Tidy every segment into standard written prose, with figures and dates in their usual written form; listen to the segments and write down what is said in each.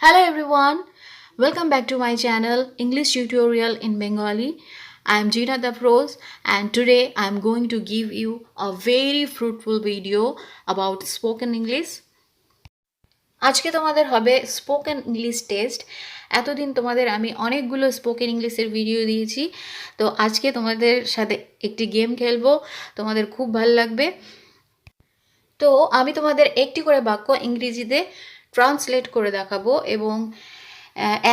Hello everyone, welcome back to my channel English tutorial in Bengali. I am Jinat Afrose and today I am going to give you a very fruitful video about spoken English. আজকে তোমাদের হবে spoken English test. এতদিন তোমাদের আমি অনেকগুলো spoken ইংলিশের video দিয়েছি, তো আজকে তোমাদের সাথে একটি গেম খেলবো, তোমাদের খুব ভালো লাগবে। তো আমি তোমাদের একটি করে বাক্য ইংরেজিতে ট্রান্সলেট করে দেখাবো এবং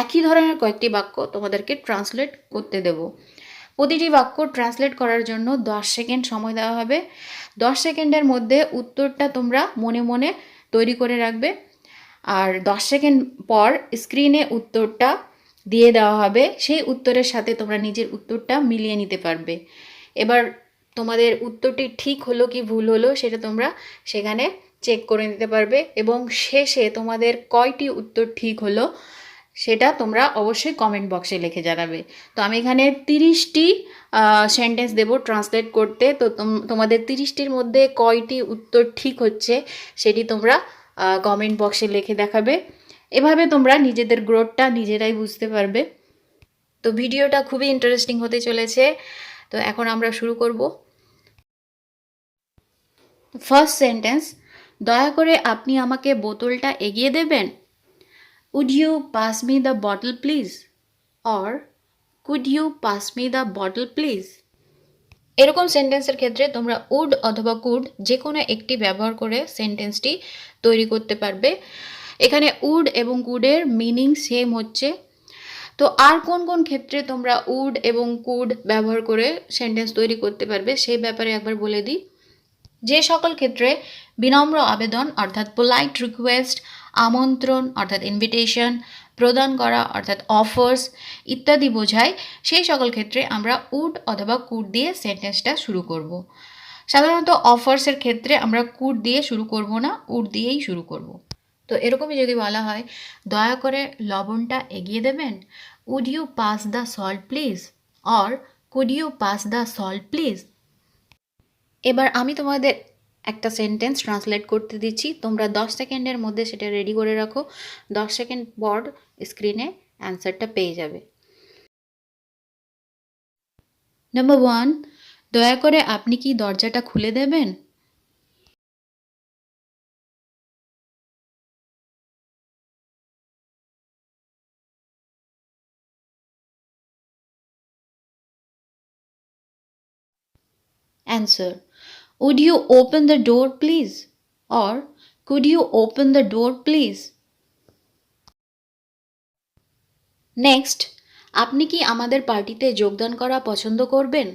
একই ধরনের কয়েকটি বাক্য তোমাদেরকে ট্রান্সলেট করতে দেব। প্রতিটি বাক্য ট্রান্সলেট করার জন্য 10 সেকেন্ড সময় দেওয়া হবে। 10 সেকেন্ডের মধ্যে উত্তরটা তোমরা মনে মনে তৈরি করে রাখবে, আর 10 সেকেন্ড পর স্ক্রিনে উত্তরটা দিয়ে দেওয়া হবে। সেই উত্তরের সাথে তোমরা নিজের উত্তরটা মিলিয়ে নিতে পারবে। এবার তোমাদের উত্তরটি ঠিক হলো কি ভুল হলো সেটা তোমরা সেখানে চেক করে নিতে পারবে এবং শেষে তোমাদের কয়টি উত্তর ঠিক হলো সেটা তোমরা অবশ্যই কমেন্ট বক্সে লিখে জানাবে। তো আমি এখানে 30টি সেন্টেন্স দেব ট্রান্সলেট করতে। তো তোমাদের 30টির মধ্যে কয়টি উত্তর ঠিক হচ্ছে সেটি তোমরা কমেন্ট বক্সে লিখে দেখাবে। এভাবে তোমরা নিজেদের গ্রোথটা নিজেরাই বুঝতে পারবে। তো ভিডিওটা খুবই ইন্টারেস্টিং হতে চলেছে। তো এখন আমরা শুরু করব। ফার্স্ট সেন্টেন্স, দয়া করে আপনি আমাকে বোতলটা এগিয়ে দেবেন। Would you pass me the bottle please? Or could you pass me the bottle please? এরকম সেন্টেন্সের ক্ষেত্রে তোমরা উড অথবা কুড যে কোনো একটি ব্যবহার করে সেন্টেন্সটি তৈরি করতে পারবে। এখানে উড এবং কুডের মিনিং সেম হচ্ছে। তো আর কোন কোন ক্ষেত্রে তোমরা উড এবং কুড ব্যবহার করে সেন্টেন্স তৈরি করতে পারবে সেই ব্যাপারে একবার বলে দিই। যে সকল ক্ষেত্রে বিনম্র আবেদন অর্থাৎ পোলাইট রিকোয়েস্ট, আমন্ত্রণ অর্থাৎ ইনভিটেশন, প্রদান করা অর্থাৎ অফার্স ইত্যাদি বোঝায়, সেই সকল ক্ষেত্রে আমরা উড অথবা কুড দিয়ে সেন্টেন্সটা শুরু করব। সাধারণত অফার্সের ক্ষেত্রে আমরা কুড দিয়ে শুরু করব না, উড দিয়েই শুরু করব। তো এরকমই যদি বলা হয়, দয়া করে লবণটা এগিয়ে দেবেন, would you pass the salt please, or could you pass the salt please. এবার আমি তোমাদের একটা সেন্টেন্স ট্রান্সলেট করতে দিচ্ছি, তোমরা 10 সেকেন্ডের মধ্যে সেটা রেডি করে রাখো। 10 সেকেন্ড পর স্ক্রিনে অ্যান্সারটা পেয়ে যাবে। নাম্বার 1, দয়া করে আপনি কি দরজাটা খুলে দেবেন? Answer, would you open the door please? Or could you open the door please? Next, আপনি কি আমাদের পার্টিতে যোগদান করা পছন্দ করবেন?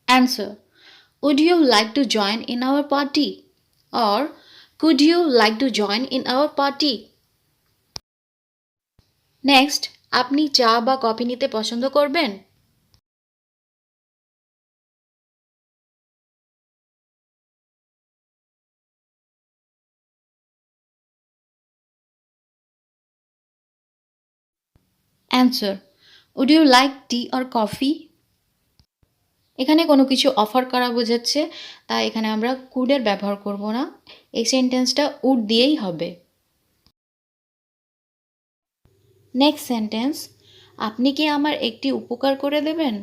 Answer, would you like to join in our party? Or could you like to join in our party? Next, আপনি চা বা কফি নিতে পছন্দ করবেন? Answer, would you like tea or coffee? এখানে কোনো কিছু অফার করা বোঝাচ্ছে, তাই এখানে আমরা কুডের ব্যবহার করব না, এই সেন্টেন্সটা উড দিয়েই হবে। নেক্সট সেন্টেন্স, আপনি কি আমার একটি উপকার করে দেবেন?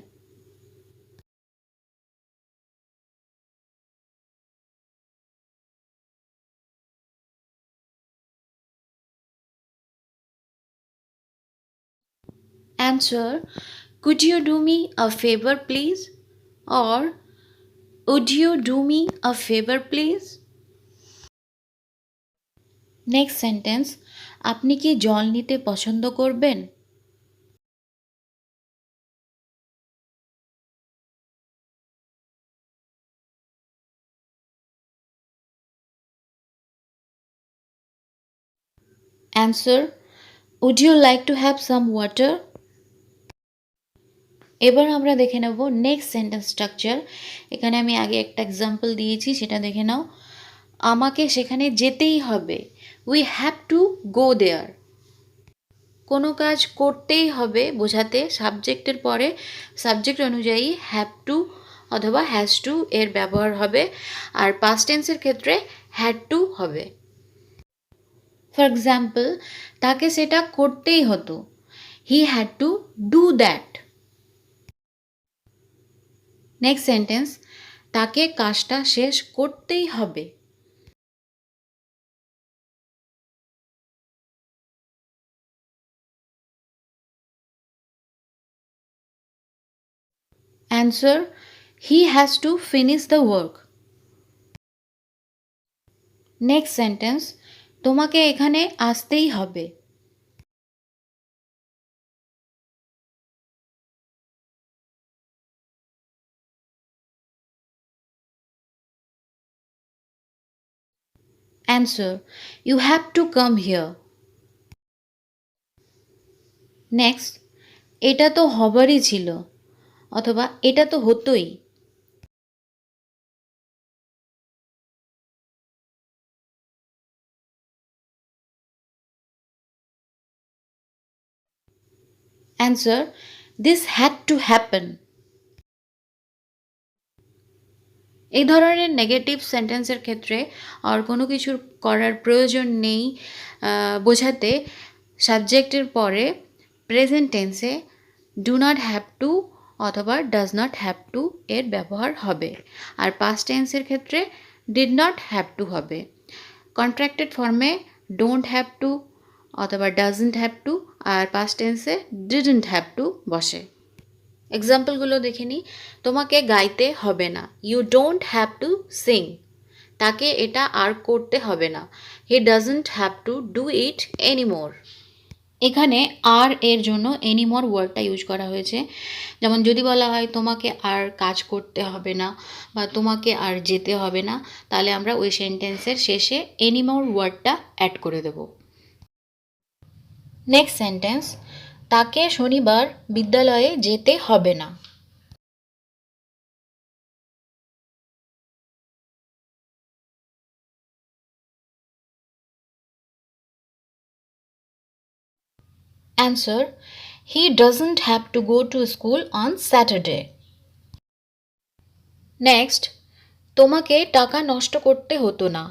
Answer, could you do me a favor please? Or would you do me a favor please? Next sentence, আপনি কি জল নিতে পছন্দ করবেন? Answer, would you like to have some water? এবার আমরা দেখে নেব নেক্সট সেন্টেন্স স্ট্রাকচার। এখানে আমি আগে একটা এক্সাম্পল দিয়েছি, সেটা দেখে নাও। আমাকে সেখানে যেতেই হবে, we have to go there. কোনো কাজ করতেই হবে বোঝাতে সাবজেক্টের পরে সাবজেক্ট অনুযায়ী হ্যাভ টু অথবা হ্যাজ টু এর ব্যবহার হবে, আর পাস্ট টেন্সের ক্ষেত্রে হ্যাড টু হবে। ফর এক্সাম্পল, তাকে সেটা করতেই হতো, he had to do that. Next sentence, তাকে কাজটা শেষ করতেই হবে। Answer, he has to finish the work. Next sentence, তোমাকে এখানে আসতেই হবে। Answer, you have to come here. Next, এটা তো হবারই ছিল অথবা এটা তো হতোই। Answer, this had to happen. এই ধরনের নেগেটিভ সেন্টেন্সের ক্ষেত্রে আর কোনো কিছুর করার প্রয়োজন নেই বোঝাতে সাবজেক্টের পরে প্রেজেন্ট টেন্সে ডু নট হ্যাভ টু অথবা ডাজ নট হ্যাভ টু এর ব্যবহার হবে, আর পাস্ট টেন্সের ক্ষেত্রে ডিড নট হ্যাভ টু হবে। কন্ট্রাক্টেড ফর্মে ডোন্ট হ্যাভ টু অথবা ডাজন্ট হ্যাভ টু, আর পাস্ট টেন্সে ডিডন্ট হ্যাভ টু বসে। এক্সাম্পলগুলো দেখে নিই। তোমাকে গাইতে হবে না, you don't have to sing. তাকে এটা আর করতে হবে না, he doesn't have to do it anymore. এখানে আর এর জন্য এনিমোর ওয়ার্ডটা ইউজ করা হয়েছে। যেমন যদি বলা হয় তোমাকে আর কাজ করতে হবে না বা তোমাকে আর যেতে হবে না, তাহলে আমরা ওই সেন্টেন্সের শেষে এনিমোর ওয়ার্ডটা অ্যাড করে দেব। নেক্সট সেন্টেন্স, তাকে শনিবার বিদ্যালয়ে যেতে হবে না। Answer, he doesn't have to go to school on Saturday. Next, তোমাকে টাকা নষ্ট করতে হতো না।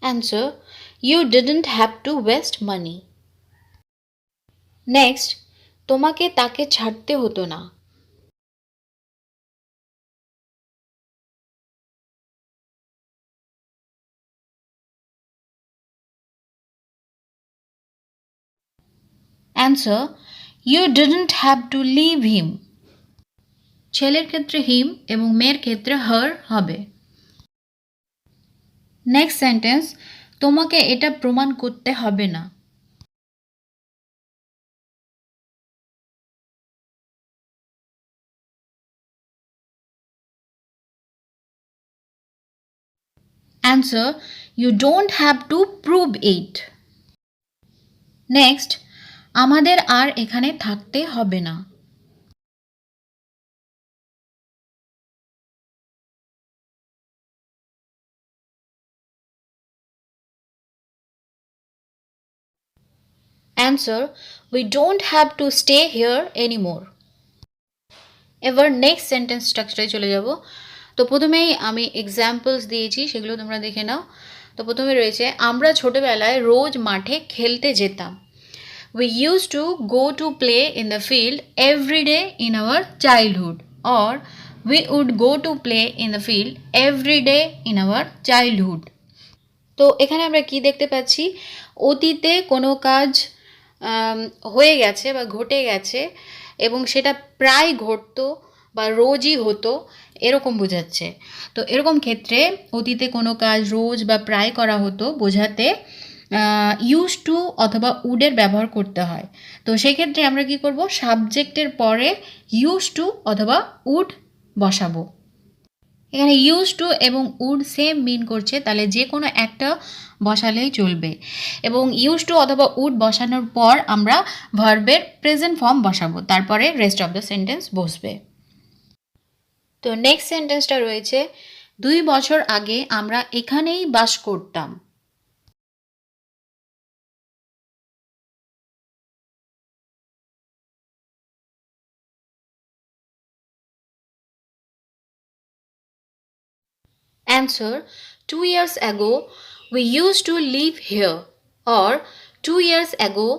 Answer, you didn't have to waste money. Next, তোমাকে তাকে ছাড়তে হতো না। Answer, you didn't have to leave him. ছেলের ক্ষেত্রে হিম এবং মেয়ের ক্ষেত্রে হার হবে। নেক্সট সেন্টেন্স, তোমাকে এটা প্রমাণ করতে হবে না। Answer, you don't have to prove it. Next, আমাদের আর এখানে থাকতে হবে না। Answer, we don't have to stay here anymore. এবার নেক্সট সেন্টেন্স স্ট্রাকচারে চলে যাব। তো প্রথমেই আমি এক্সাম্পলস দিয়েছি, সেগুলো তোমরা দেখে নাও। তো প্রথমে রয়েছে, আমরা ছোটবেলায় রোজ মাঠে খেলতে যেতাম। We used to go to play in the field every day in our childhood, or we would go to play in the field every day in our childhood. তো এখানে আমরা কি দেখতে পাচ্ছি, অতীতে কোনো কাজ হয়ে গেছে বা ঘটে গেছে এবং সেটা প্রায় ঘটতো বা রোজই হতো, এরকম বোঝাচ্ছে। তো এরকম ক্ষেত্রে অতীতে কোনো কাজ রোজ বা প্রায় করা হতো বোঝাতে ইউজ টু অথবা উডের ব্যবহার করতে হয়। তো সেক্ষেত্রে আমরা কি করব, সাবজেক্টের পরে ইউজ টু অথবা উড বসাবো। এখানে ইউজ টু এবং উড সেম মিন করছে, তাহলে যে কোনো একটা বসালেই চলবে। এবং ইউজ টু অথবা উড বসানোর পর আমরা ভার্বের প্রেজেন্ট ফর্ম বসাবো, তারপরে রেস্ট অফ দ্য সেন্টেন্স বসবে। তো নেক্সট সেন্টেন্সটা রয়েছে 2 বছর আগে আমরা এখানেই বাস করতাম। Answer: 2 years ago we used to live here, or 2 years ago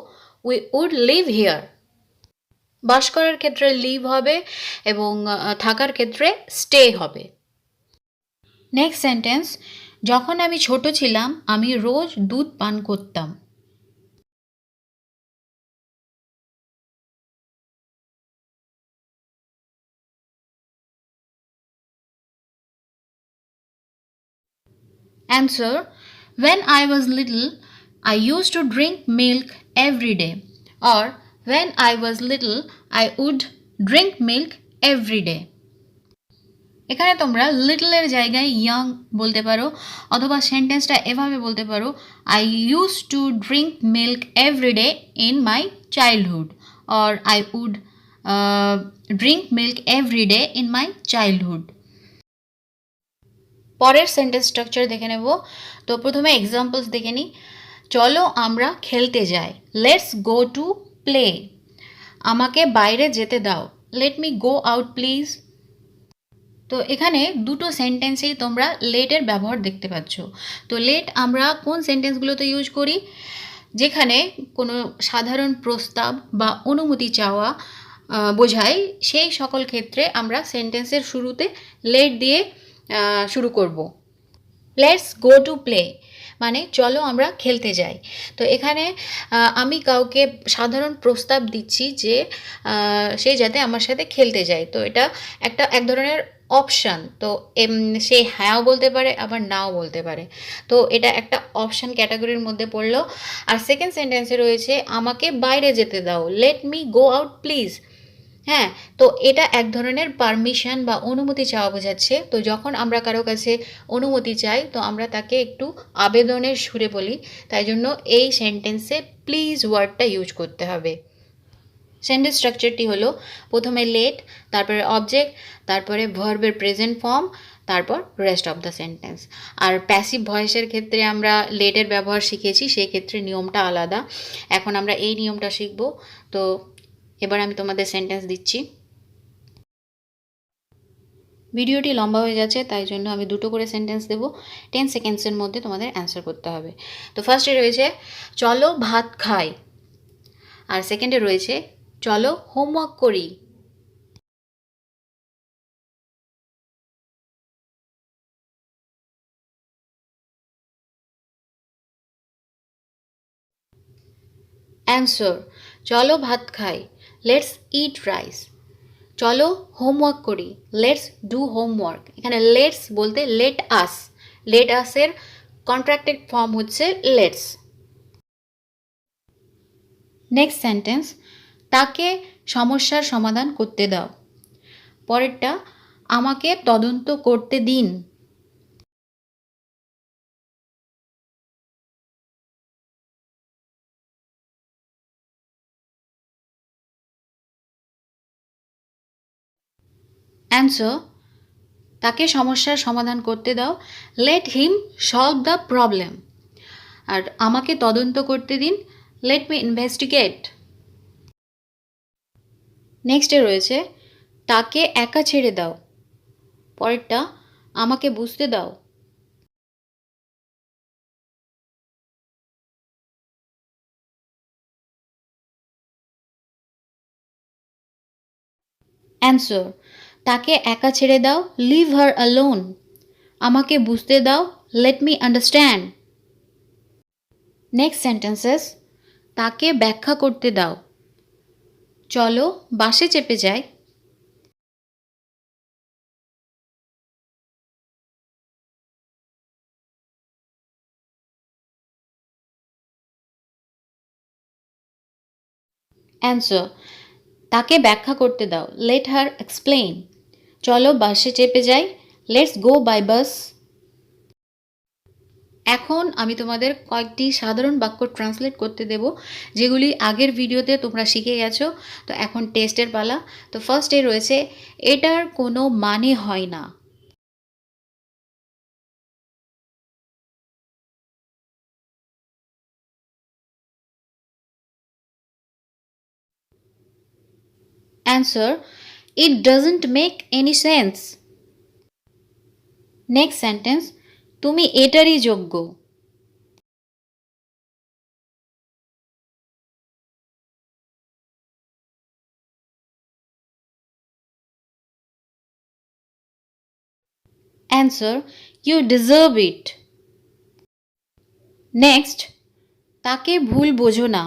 we would live here. বাস করার ক্ষেত্রে লিভ হবে এবং থাকার ক্ষেত্রে স্টে হবে। নেক্সট সেন্টেন্স: যখন আমি ছোট ছিলাম আমি রোজ দুধ পান করতাম। Answer: when I was little I used to drink milk every day, or when I was little I would drink milk every day. এখানে তোমরা লিটলের জায়গায় ইয়াং বলতে পারো, অথবা সেন্টেন্সটা এভাবে বলতে পারো, I use to drink milk everyday in my childhood, or I would drink milk everyday in my childhood. পরের সেন্টেন্স স্ট্রাকচার দেখে নেব। তো প্রথমে এক্সাম্পলস দেখে নিই। চলো আমরা খেলতে যাই, লেটস গো টু প্লে। আমাকে বাইরে যেতে দাও, let me go out please. তো এখানে দুটো সেন্টেন্সেই তোমরা লেটের ব্যবহার দেখতে পাচ্ছ। তো লেট আমরা কোন সেন্টেন্সগুলোতে ইউজ করি? যেখানে কোনো সাধারণ প্রস্তাব বা অনুমতি চাওয়া বোঝায়, সেই সকল ক্ষেত্রে আমরা সেন্টেন্সের শুরুতে লেট দিয়ে শুরু করব। লেটস গো টু প্লে মানে চলো আমরা খেলতে যাই। তো এখানে আমি কাউকে সাধারণ প্রস্তাব দিচ্ছি যে সে যাতে আমার সাথে খেলতে যায়। তো এটা এক ধরনের অপশান। তো সে হ্যাঁও বলতে পারে আবার নাও বলতে পারে। তো এটা একটা অপশান ক্যাটাগরির মধ্যে পড়লো। আর সেকেন্ড সেন্টেন্সে রয়েছে আমাকে বাইরে যেতে দাও, let me go out please. হ্যাঁ, তো এটা এক ধরনের পারমিশন বা অনুমতি চাওয়া বোঝাচ্ছে। তো যখন আমরা কারো কাছে অনুমতি চাই তো আমরা তাকে একটু আবেদনের সুরে বলি, তাই জন্য এই সেন্টেন্সে প্লিজ ওয়ার্ডটা ইউজ করতে হবে। সেন্টেন্স স্ট্রাকচারটি হলো প্রথমে লেট, তারপরে অবজেক্ট, তারপরে ভার্বের প্রেজেন্ট ফর্ম, তারপর রেস্ট অফ দ্য সেন্টেন্স। আর প্যাসিভ ভয়েসের ক্ষেত্রে আমরা লেটের ব্যবহার শিখেছি, সেক্ষেত্রে নিয়মটা আলাদা। এখন আমরা এই নিয়মটা শিখব। তো এবার আমি তোমাদের সেন্টেন্স দিচ্ছি। ভিডিওটি লম্বা হয়ে যাচ্ছে, তাই জন্য আমি দুটো করে সেন্টেন্স দেবো। 10 সেকেন্ডসের মধ্যে তোমাদের অ্যান্সার করতে হবে। তো ফার্স্টে রয়েছে চলো ভাত খাই, আর সেকেন্ডে রয়েছে চলো হোমওয়ার্ক করি। অ্যান্সার: চলো ভাত খাই, লেটস ইট রাইস। চলো হোমওয়ার্ক করি, লেটস ডু হোমওয়ার্ক। এখানে লেটস বলতে লেট আস, লেট আসের কন্ট্রাক্টেড ফর্ম হচ্ছে লেটস। নেক্সট সেন্টেন্স, তাকে সমস্যার সমাধান করতে দাও। পরেরটা, আমাকে তদন্ত করতে দিন। অ্যান্সার: তাকে সমস্যার সমাধান করতে দাও, let him solve the problem. আর আমাকে তদন্ত করতে দিন, লেট মি ইনভেস্টিগেট। নেক্সটে রয়েছে তাকে একা ছেড়ে দাও। পরেরটা, আমাকে বুঝতে দাও। অ্যান্সার: তাকে একা ছেড়ে দাও, লিভ হার অ্যালোন। আমাকে বুঝতে দাও, let me understand. Next sentences, তাকে ব্যাখ্যা করতে দাও। চলো বাসে চেপে যাই। অ্যান্সার: তাকে ব্যাখ্যা করতে দাও, লেট হার এক্সপ্লেইন। চলো বাসে চেপে যাই, লেটস গো বাই বাস। এখন আমি তোমাদের কয়েকটি সাধারণ বাক্য ট্রান্সলেট করতে দেব, যেগুলি আগের ভিডিওতে তোমরা শিখে গেছো। তো এখন টেস্টের পালা। তো ফার্স্টে রয়েছে, এটার কোনো মানে হয় না। Answer, it doesn't make any sense. Next sentence, তুমি এটারই যোগ্য। Answer, you deserve it. Next, তাকে ভুল বোঝো না।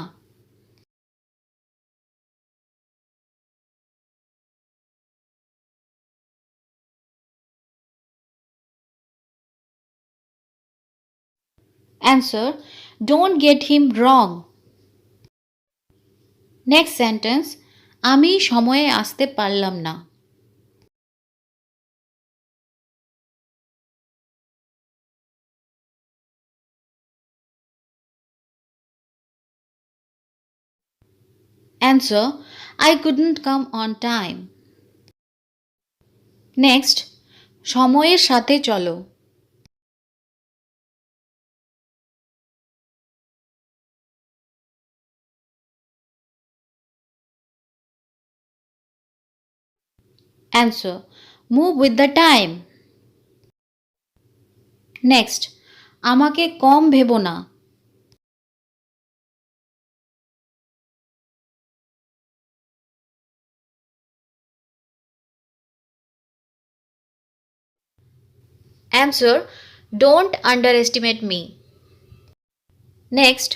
Answer, don't get him wrong. Next sentence, আমি সময়ে আসতে পারলাম না। Answer, I couldn't come on time. Next, সময়ের সাথে চলো। Answer, move with the time. Next, আমাকে কম ভেবো না। Answer, don't underestimate me. Next,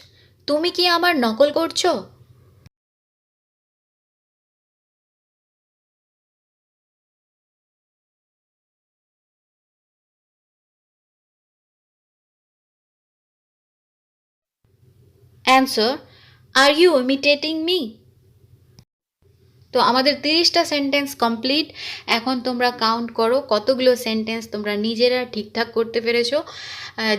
তুমি কি আমার নকল করছো? Answer, are you imitating me? তো আমাদের 30টা সেন্টেন্স কমপ্লিট। এখন তোমরা কাউন্ট করো কতগুলো সেন্টেন্স তোমরা নিজেরা ঠিকঠাক করতে পেরেছো।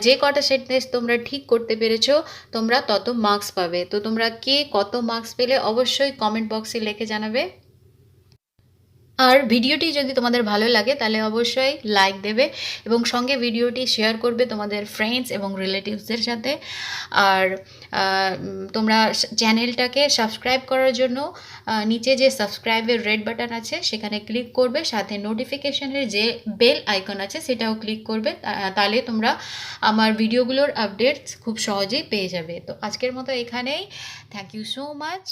যে কটা সেন্টেন্স তোমরা ঠিক করতে পেরেছো তোমরা তত মার্কস পাবে। তো তোমরা কে কত মার্কস পেলে অবশ্যই কমেন্ট বক্সে লিখে জানাবে। আর ভিডিওটি যদি তোমাদের ভালো লাগে তাহলে অবশ্যই লাইক দেবে এবং সঙ্গে ভিডিওটি শেয়ার করবে তোমাদের ফ্রেন্ডস এবং রিলেটিভসদের সাথে। আর তোমরা চ্যানেলটাকে সাবস্ক্রাইব করার জন্য নিচে যে সাবস্ক্রাইবের রেড বাটন আছে সেখানে ক্লিক করবে, সাথে নোটিফিকেশনের যে বেল আইকন আছে সেটাও ক্লিক করবে। তাহলে তোমরা আমার ভিডিওগুলোর আপডেটস খুব সহজেই পেয়ে যাবে। তো আজকের মতো এখানেই। Thank you so much.